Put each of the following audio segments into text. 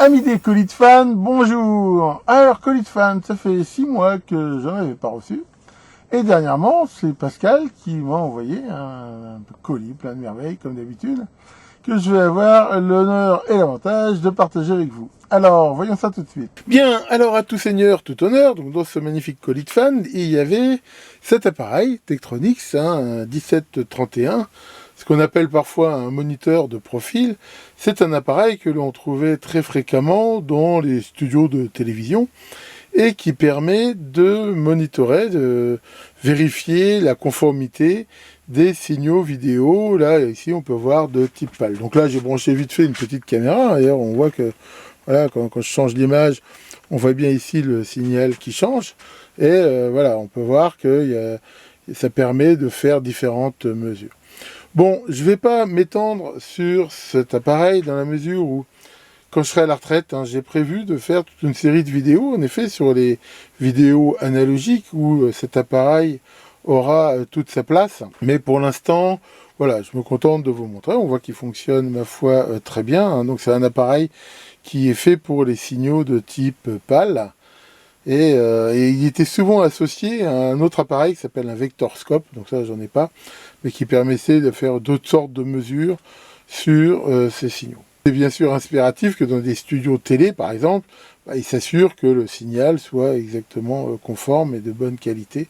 Amis des colis de fans, bonjour. Alors colis de fans, ça fait 6 mois que j'en avais pas reçu. Et dernièrement, c'est Pascal qui m'a envoyé un colis plein de merveilles, comme d'habitude, que je vais avoir l'honneur et l'avantage de partager avec vous. Alors, voyons ça tout de suite. Bien, alors à tout seigneur, tout honneur, donc dans ce magnifique colis de fans, il y avait cet appareil Tektronix, un 1731, ce qu'on appelle parfois un moniteur de profil. C'est un appareil que l'on trouvait très fréquemment dans les studios de télévision et qui permet de monitorer, de vérifier la conformité des signaux vidéo. Là, ici, on peut voir de type PAL. Donc là, j'ai branché vite fait une petite caméra. D'ailleurs, on voit que voilà, quand je change l'image, on voit bien ici le signal qui change. Et voilà, on peut voir que ça permet de faire différentes mesures. Bon, je ne vais pas m'étendre sur cet appareil dans la mesure où, quand je serai à la retraite, j'ai prévu de faire toute une série de vidéos, en effet, sur les vidéos analogiques où cet appareil aura toute sa place. Mais pour l'instant, voilà, je me contente de vous montrer. On voit qu'il fonctionne, ma foi, très bien. Donc c'est un appareil qui est fait pour les signaux de type PAL. Et il était souvent associé à un autre appareil qui s'appelle un vectorscope, donc ça j'en ai pas, mais qui permettait de faire d'autres sortes de mesures sur ces signaux. C'est bien sûr inspiratif que dans des studios télé, par exemple, il s'assure que le signal soit exactement conforme et de bonne qualité,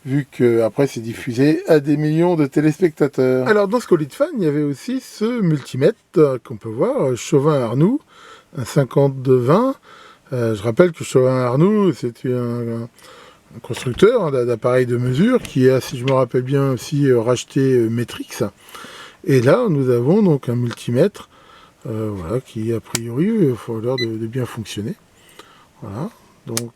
vu qu'après c'est diffusé à des millions de téléspectateurs. Alors dans ce colis de fan, il y avait aussi ce multimètre qu'on peut voir, Chauvin-Arnoux, un 5220. Je rappelle que Chauvin-Arnoux, c'est un constructeur d'appareils de mesure qui a, si je me rappelle bien, aussi racheté Metrix. Et là, nous avons donc un multimètre voilà, qui a priori a l'air de bien fonctionner. Voilà, donc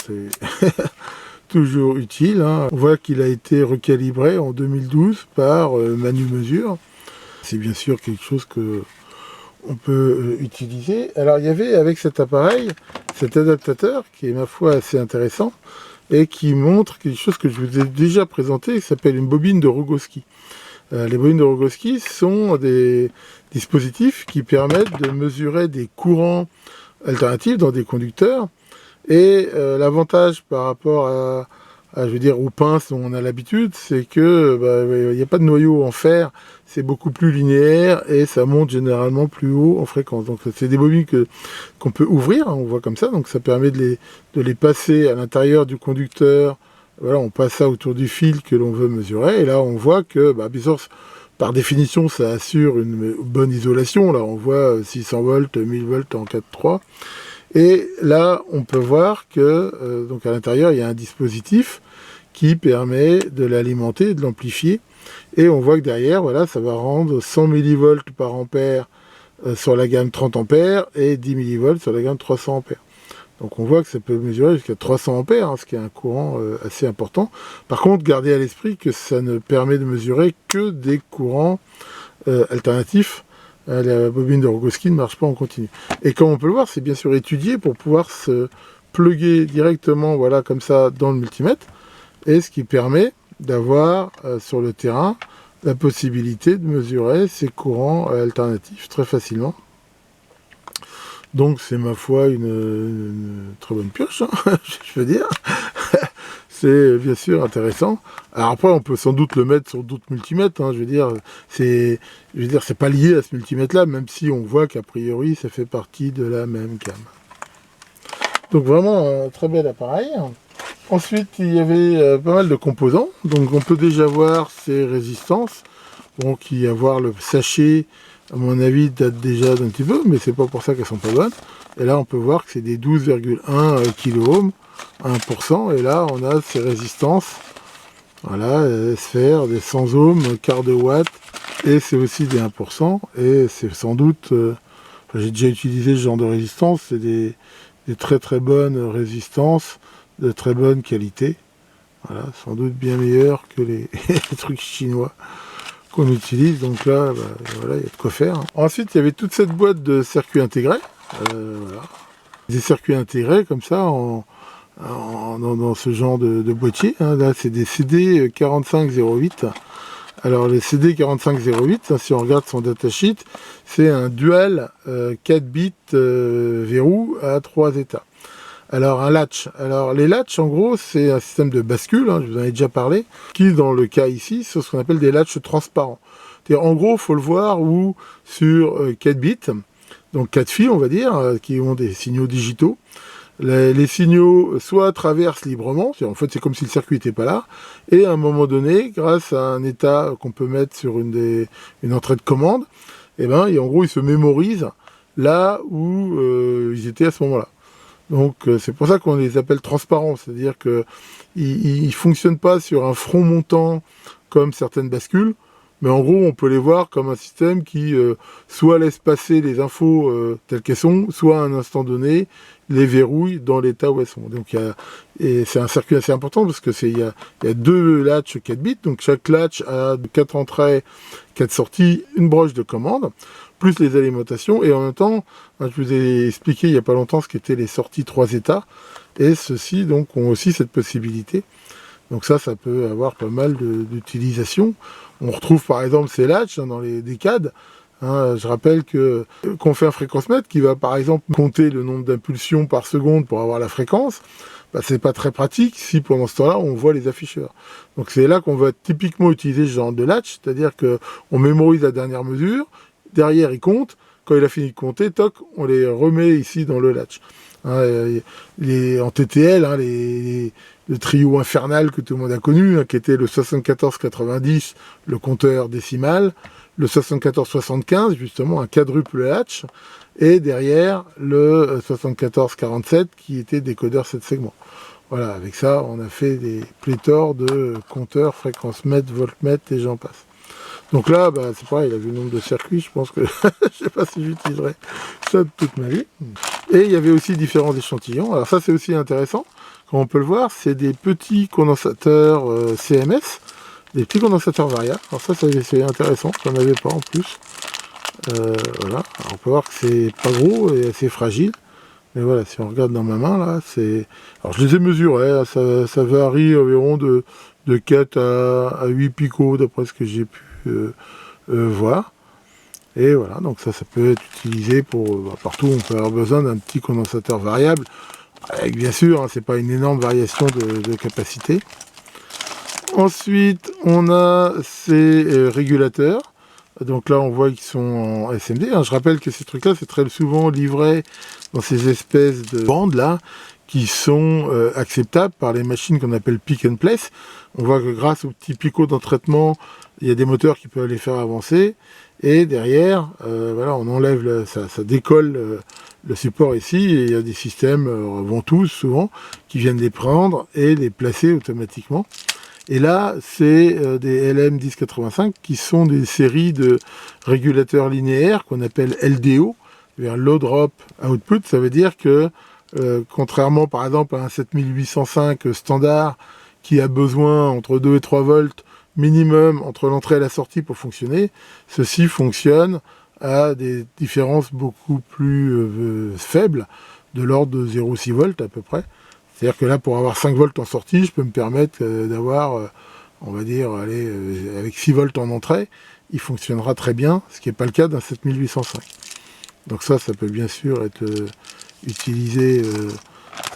c'est toujours utile. On voit qu'il a été recalibré en 2012 par Manu Mesure. C'est bien sûr quelque chose que on peut utiliser. Alors il y avait avec cet appareil, cet adaptateur qui est ma foi assez intéressant et qui montre quelque chose que je vous ai déjà présenté, qui s'appelle une bobine de Rogowski. Les bobines de Rogowski sont des dispositifs qui permettent de mesurer des courants alternatifs dans des conducteurs. Et l'avantage par rapport je veux dire, aux pinces dont on a l'habitude, c'est que il n'y a pas de noyau en fer, c'est beaucoup plus linéaire et ça monte généralement plus haut en fréquence. Donc c'est des bobines qu'on peut ouvrir, on voit comme ça, donc ça permet de les passer à l'intérieur du conducteur. Voilà, on passe ça autour du fil que l'on veut mesurer, et là on voit que, bien sûr, par définition, ça assure une bonne isolation. Là on voit 600 volts, 1000 volts en 4.3. Et là, on peut voir que donc à l'intérieur, il y a un dispositif qui permet de l'alimenter, de l'amplifier. Et on voit que derrière, voilà, ça va rendre 100 millivolts par ampère sur la gamme 30 ampères et 10 millivolts sur la gamme 300 ampères. Donc on voit que ça peut mesurer jusqu'à 300 ampères, ce qui est un courant assez important. Par contre, gardez à l'esprit que ça ne permet de mesurer que des courants alternatifs. La bobine de Rogowski ne marche pas en continu. Et comme on peut le voir, c'est bien sûr étudié pour pouvoir se plugger directement, voilà, comme ça, dans le multimètre, et ce qui permet d'avoir sur le terrain la possibilité de mesurer ces courants alternatifs très facilement. Donc c'est ma foi une très bonne pioche, je veux dire. C'est bien sûr intéressant. Alors après, on peut sans doute le mettre sur d'autres multimètres. Je veux dire, c'est pas lié à ce multimètre-là, même si on voit qu'a priori, ça fait partie de la même gamme. Donc vraiment un très bel appareil. Ensuite, il y avait pas mal de composants. Donc on peut déjà voir ces résistances. Donc il y avoir le sachet, à mon avis, date déjà d'un petit peu, mais c'est pas pour ça qu'elles sont pas bonnes. Et là, on peut voir que c'est des 12,1 kΩ. 1%, et là on a ces résistances, voilà, sphères, des 100 ohms, quart de watt, et c'est aussi des 1%, et c'est sans doute, j'ai déjà utilisé ce genre de résistance, c'est des très très bonnes résistances, de très bonne qualité, voilà, sans doute bien meilleures que les trucs chinois qu'on utilise, donc là, voilà, il y a de quoi faire. Ensuite, il y avait toute cette boîte de circuits intégrés, voilà, des circuits intégrés comme ça, dans ce genre de boîtier. Là c'est des CD 4508, Alors les CD4508, si on regarde son datasheet, c'est un dual 4 bits verrou à 3 états. Alors un latch, alors les latches en gros c'est un système de bascule, hein, je vous en ai déjà parlé, qui dans le cas ici c'est ce qu'on appelle des latches transparents. En gros il faut le voir où sur 4 bits, donc 4 fils on va dire, qui ont des signaux digitaux, les signaux soit traversent librement, en fait c'est comme si le circuit n'était pas là, et à un moment donné, grâce à un état qu'on peut mettre sur une entrée de commande, et ben, en gros ils se mémorisent là où ils étaient à ce moment-là. Donc c'est pour ça qu'on les appelle transparents, c'est-à-dire qu'ils ne fonctionnent pas sur un front montant comme certaines bascules, mais en gros on peut les voir comme un système qui soit laisse passer les infos telles qu'elles sont, soit à un instant donné les verrouille dans l'état où elles sont. Donc c'est un circuit assez important parce que il y a 2 latches 4 bits, donc chaque latch a 4 entrées, 4 sorties, une broche de commande, plus les alimentations, et en même temps, je vous ai expliqué il n'y a pas longtemps ce qu'étaient les sorties 3 états, et ceux-ci donc ont aussi cette possibilité. Donc ça peut avoir pas mal d'utilisation. On retrouve par exemple ces latches dans les DCAD. Je rappelle qu'on fait un fréquence-mètre qui va par exemple compter le nombre d'impulsions par seconde pour avoir la fréquence. C'est pas très pratique si pendant ce temps-là on voit les afficheurs. Donc c'est là qu'on va typiquement utiliser ce genre de latch, c'est-à-dire qu'on mémorise la dernière mesure, derrière il compte, quand il a fini de compter, toc, on les remet ici dans le latch. En TTL, le trio infernal que tout le monde a connu, qui était le 7490, le compteur décimal, le 7475, justement un quadruple latch, et derrière le 7447 qui était décodeur 7 segments. Voilà, avec ça, on a fait des pléthores de compteurs, fréquence-mètre, voltmètre, et j'en passe. Donc là, c'est pareil, il a vu le nombre de circuits, je pense que je sais pas si j'utiliserai ça de toute ma vie. Et il y avait aussi différents échantillons. Alors ça, c'est aussi intéressant. Comme on peut le voir, c'est des petits condensateurs CMS, des petits condensateurs variables. Alors ça, c'est intéressant, j'en avais pas en plus. Voilà, alors on peut voir que c'est pas gros et assez fragile. Mais voilà, si on regarde dans ma main, là, c'est... Alors je les ai mesurés, hein, ça varie environ de 4 à 8 picots, d'après ce que j'ai pu voir. Et voilà, donc ça peut être utilisé pour partout où on peut avoir besoin d'un petit condensateur variable, avec bien sûr, c'est pas une énorme variation de capacité. Ensuite, on a ces régulateurs. Donc là, on voit qu'ils sont en SMD. Je rappelle que ces trucs-là, c'est très souvent livré dans ces espèces de bandes là, qui sont acceptables par les machines qu'on appelle pick and place. On voit que grâce aux petits picots d'entraînement, il y a des moteurs qui peuvent les faire avancer. Et derrière, voilà, on enlève, ça décolle le support ici, et il y a des systèmes, Ventouse souvent, qui viennent les prendre et les placer automatiquement. Et là, c'est des LM1085 qui sont des séries de régulateurs linéaires qu'on appelle LDO, Low Drop Output. Ça veut dire que, contrairement par exemple à un 7805 standard qui a besoin entre 2 et 3 volts minimum entre l'entrée et la sortie pour fonctionner, ceci fonctionne à des différences beaucoup plus faibles, de l'ordre de 0,6 volts à peu près. C'est-à-dire que là, pour avoir 5 volts en sortie, je peux me permettre d'avoir, on va dire, avec 6 volts en entrée, il fonctionnera très bien, ce qui n'est pas le cas d'un 7805. Donc ça peut bien sûr être utilisé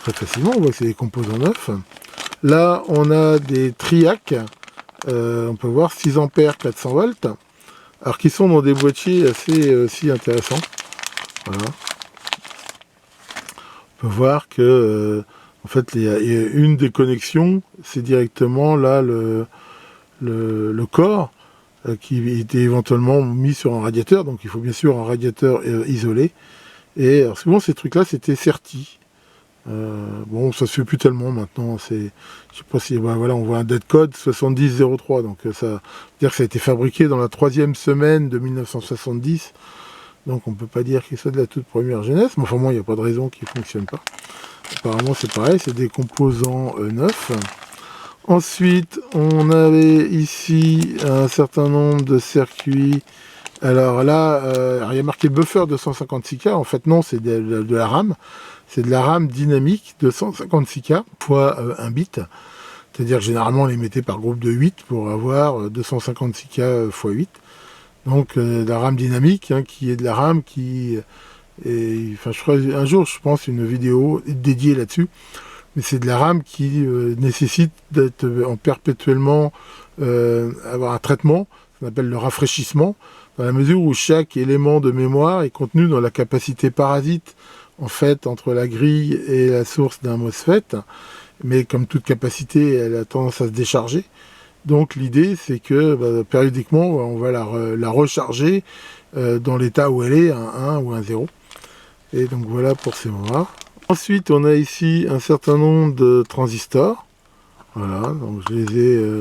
très facilement. On voit que c'est des composants neufs. Là, on a des triacs, on peut voir 6 ampères, 400 volts, alors qui sont dans des boîtiers assez aussi intéressants. Voilà. On peut voir que en fait, il y a une des connexions, c'est directement là le corps qui était éventuellement mis sur un radiateur, donc il faut bien sûr un radiateur isolé. Et alors souvent ces trucs-là, c'était Certi. Bon, ça se fait plus tellement maintenant. Je sais pas si voilà, on voit un dead code 7003, donc ça veut dire que ça a été fabriqué dans la 3e semaine de 1970. Donc on peut pas dire que c'est de la toute première jeunesse, mais enfin moi il n'y a pas de raison qu'il ne fonctionne pas. Apparemment c'est pareil, c'est des composants neufs. Ensuite on avait ici un certain nombre de circuits. Alors là, il y a marqué buffer 256K, en fait non, c'est de la RAM. C'est de la RAM dynamique 256K fois 1 bit. C'est-à-dire que généralement on les mettait par groupe de 8 pour avoir 256K x 8. Donc la RAM dynamique, hein, qui est de la RAM qui est, enfin je ferai un jour je pense une vidéo dédiée là-dessus, mais c'est de la RAM qui nécessite d'être en perpétuellement avoir un traitement, qu'on appelle le rafraîchissement, dans la mesure où chaque élément de mémoire est contenu dans la capacité parasite en fait entre la grille et la source d'un MOSFET, mais comme toute capacité elle a tendance à se décharger. Donc l'idée c'est que périodiquement on va la recharger dans l'état où elle est, un 1 ou un 0. Et donc voilà pour ces mémoires. Ensuite on a ici un certain nombre de transistors. Voilà, donc je les ai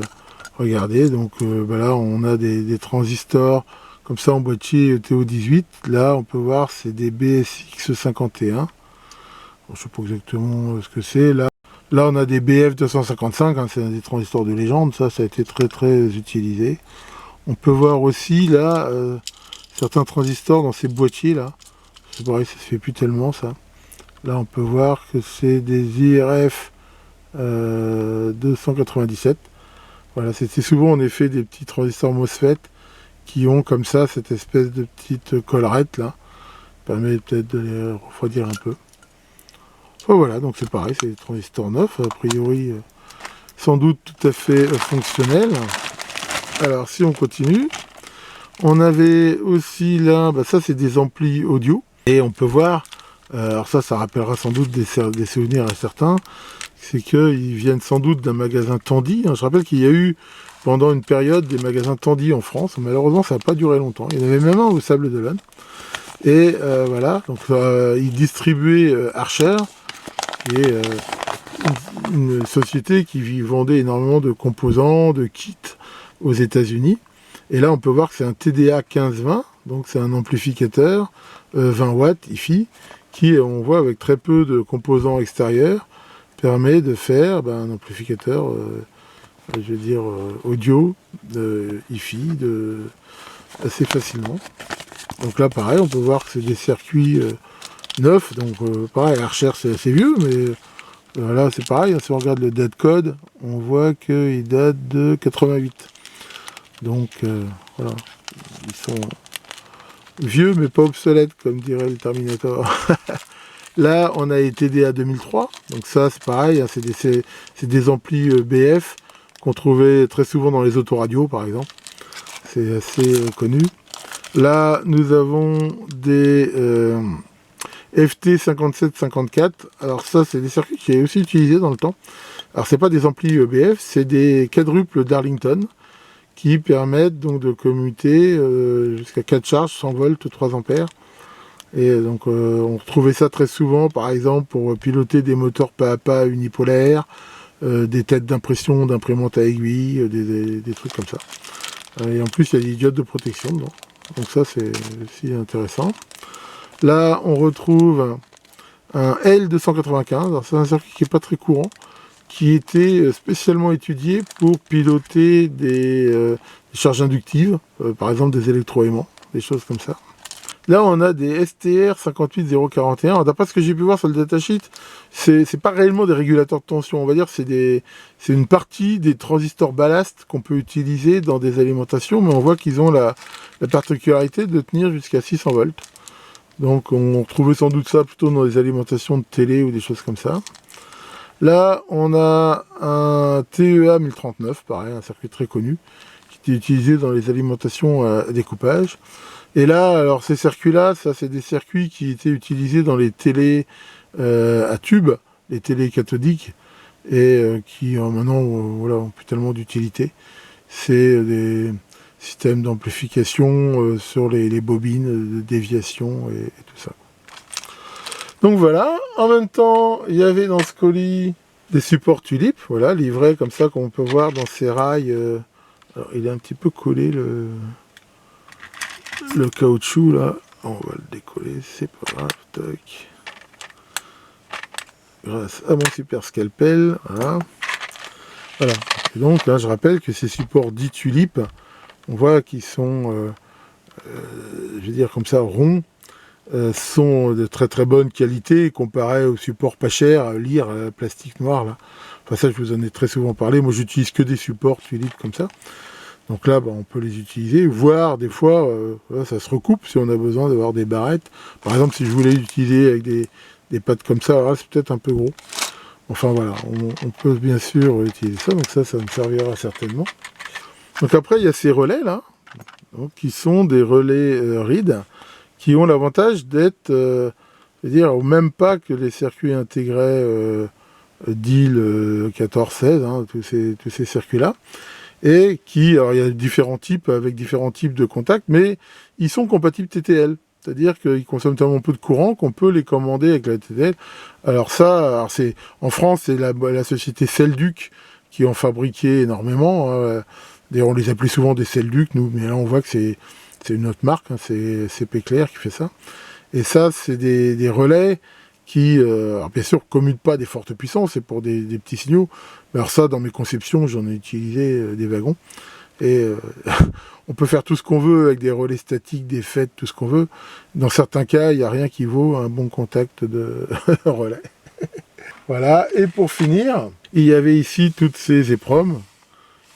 regardés. Donc là on a des transistors comme ça en boîtier TO18. Là on peut voir c'est des BSX51. Bon, je ne sais pas exactement ce que c'est. Là on a des BF255, hein, c'est des transistors de légende, ça a été très utilisé. On peut voir aussi là certains transistors dans ces boîtiers là. C'est pareil, ça se fait plus tellement ça. Là on peut voir que c'est des IRF 297. Voilà, c'était souvent en effet des petits transistors MOSFET qui ont comme ça cette espèce de petite collerette là. Ça permet peut-être de les refroidir un peu. Enfin, voilà, donc c'est pareil, c'est des transistors neufs, a priori sans doute tout à fait fonctionnels. Alors si on continue, on avait aussi là, ça c'est des amplis audio, et on peut voir, alors ça rappellera sans doute des souvenirs à certains, c'est qu'ils viennent sans doute d'un magasin Tandy. Je rappelle qu'il y a eu pendant une période des magasins Tandy en France, malheureusement ça n'a pas duré longtemps, il y en avait même un au Sable d'Olonne, et voilà, donc ils distribuaient Archer, qui est une société qui vendait énormément de composants, de kits aux États-Unis. Et là, on peut voir que c'est un TDA 1520, donc c'est un amplificateur 20 watts IFI, qui, on voit avec très peu de composants extérieurs, permet de faire un amplificateur, je veux dire, audio IFI assez facilement. Donc là, pareil, on peut voir que c'est des circuits neufs, donc pareil, Archer c'est assez vieux, mais là c'est pareil, hein, si on regarde le date code, on voit qu'il date de 88. Donc voilà, ils sont vieux mais pas obsolètes, comme dirait le Terminator. Là on a les TDA 2003, donc ça c'est pareil, hein, c'est des amplis BF qu'on trouvait très souvent dans les autoradios par exemple, c'est assez connu. Là nous avons des FT5754, alors ça c'est des circuits qui est aussi utilisé dans le temps. Alors c'est pas des amplis EBF, c'est des quadruples Darlington qui permettent donc de commuter jusqu'à 4 charges, 100 volts, 3 ampères. Et donc on retrouvait ça très souvent par exemple pour piloter des moteurs pas à pas unipolaires, des têtes d'impression d'imprimante à aiguille, des trucs comme ça. Et en plus il y a des diodes de protection dedans. Donc ça c'est aussi intéressant. Là, on retrouve un L295, c'est un circuit qui n'est pas très courant, qui était spécialement étudié pour piloter des charges inductives, par exemple des électroaimants, des choses comme ça. Là, on a des STR 58041. D'après ce que j'ai pu voir sur le datasheet, c'est pas réellement des régulateurs de tension, on va dire, c'est une partie des transistors ballast qu'on peut utiliser dans des alimentations, mais on voit qu'ils ont la particularité de tenir jusqu'à 600 volts. Donc on retrouvait sans doute ça plutôt dans les alimentations de télé ou des choses comme ça. Là on a un TEA 1039, pareil, un circuit très connu, qui était utilisé dans les alimentations à découpage. Et là, alors ces circuits-là, ça c'est des circuits qui étaient utilisés dans les télés à tubes, les télés cathodiques, et qui maintenant voilà, ont plus tellement d'utilité. C'est des système d'amplification sur les bobines de déviation et tout ça. Donc voilà, en même temps, il y avait dans ce colis des supports tulipes, voilà, livrés comme ça, qu'on peut voir dans ces rails. Alors il est un petit peu collé le caoutchouc là, on va le décoller, c'est pas grave, tac. Grâce à mon super scalpel, voilà. Voilà. Et donc là, je rappelle que ces supports dits tulipes, on voit qu'ils sont, je veux dire comme ça, ronds, sont de très très bonne qualité comparé aux supports pas chers, lire plastique noir là. Enfin ça, je vous en ai très souvent parlé. Moi, j'utilise que des supports Tulip comme ça. Donc là, on peut les utiliser, voire des fois, ça se recoupe si on a besoin d'avoir des barrettes. Par exemple, si je voulais l'utiliser avec des pattes comme ça, alors là, c'est peut-être un peu gros. Enfin voilà, on peut bien sûr utiliser ça, donc ça me servira certainement. Donc après, il y a ces relais là, donc, qui sont des relais Reed, qui ont l'avantage d'être, c'est-à-dire au même pas que les circuits intégrés DIL 14-16, hein, tous ces circuits-là, et alors il y a différents types avec différents types de contacts, mais ils sont compatibles TTL. C'est-à-dire qu'ils consomment tellement peu de courant qu'on peut les commander avec la TTL. Alors ça, en France, c'est la société Celduc qui en fabriquait énormément. Hein. D'ailleurs, on les appelait souvent des Celduc, nous, mais là on voit que c'est une autre marque, hein, c'est CP Clair qui fait ça. Et ça, c'est des relais qui, alors bien sûr, commutent pas des fortes puissances, c'est pour des petits signaux. Mais alors ça, dans mes conceptions, j'en ai utilisé des wagons. Et on peut faire tout ce qu'on veut avec des relais statiques, des FET, tout ce qu'on veut. Dans certains cas, il n'y a rien qui vaut un bon contact de relais. Voilà, et pour finir, il y avait ici toutes ces EPROM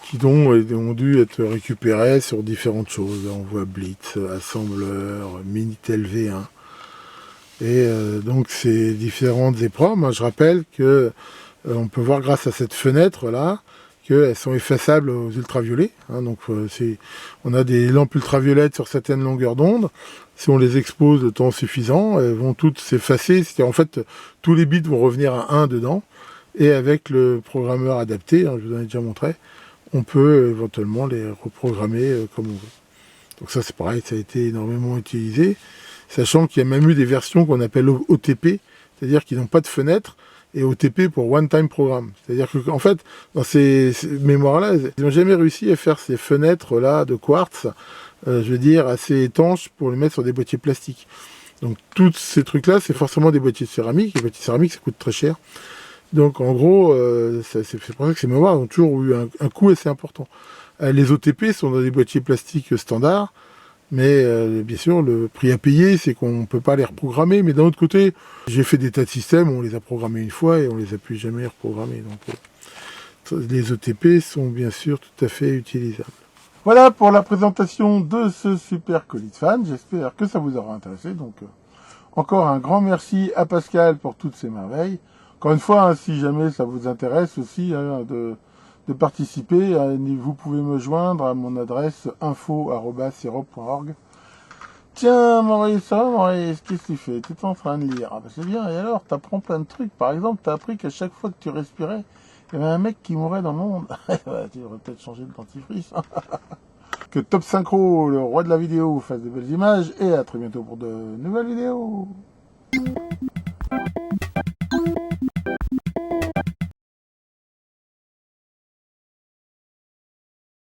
qui ont dû être récupérées sur différentes choses. On voit Blitz, assembleur, Minitel V1. Et donc ces différentes EPROM, hein, je rappelle que on peut voir grâce à cette fenêtre-là qu'elles sont effaçables aux ultraviolets. Hein, donc on a des lampes ultraviolettes sur certaines longueurs d'onde. Si on les expose de temps suffisant, elles vont toutes s'effacer. C'est-à-dire en fait, tous les bits vont revenir à 1 dedans. Et avec le programmeur adapté, hein, je vous en ai déjà montré, on peut éventuellement les reprogrammer comme on veut. Donc ça c'est pareil, ça a été énormément utilisé. Sachant qu'il y a même eu des versions qu'on appelle OTP, c'est-à-dire qu'ils n'ont pas de fenêtre, et OTP pour One Time Program. C'est-à-dire qu'en fait, dans ces mémoires-là, ils n'ont jamais réussi à faire ces fenêtres-là de quartz, je veux dire, assez étanches pour les mettre sur des boîtiers plastiques. Donc tous ces trucs-là, c'est forcément des boîtiers de céramique. Les boîtiers de céramique, ça coûte très cher. Donc en gros, c'est pour ça que ces mémoires ont toujours eu un coût assez important. Les OTP sont dans des boîtiers plastiques standards, mais bien sûr, le prix à payer, c'est qu'on ne peut pas les reprogrammer. Mais d'un autre côté, j'ai fait des tas de systèmes où on les a programmés une fois et on les a plus jamais reprogrammés. Donc les OTP sont bien sûr tout à fait utilisables. Voilà pour la présentation de ce super colis de fan. J'espère que ça vous aura intéressé. Donc encore un grand merci à Pascal pour toutes ces merveilles. Encore une fois, hein, si jamais ça vous intéresse aussi hein, de participer, vous pouvez me joindre à mon adresse info@sirop.org. Tiens, Maurice, ça va, Maurice, qu'est-ce que tu fais? Tu es en train de lire. Ah, bah, c'est bien, et alors, t'apprends plein de trucs. Par exemple, t'as appris qu'à chaque fois que tu respirais, il y avait un mec qui mourait dans le monde. Ouais, tu devrais peut-être changer de dentifrice. Que Top Synchro, le roi de la vidéo, fasse de belles images, et à très bientôt pour de nouvelles vidéos.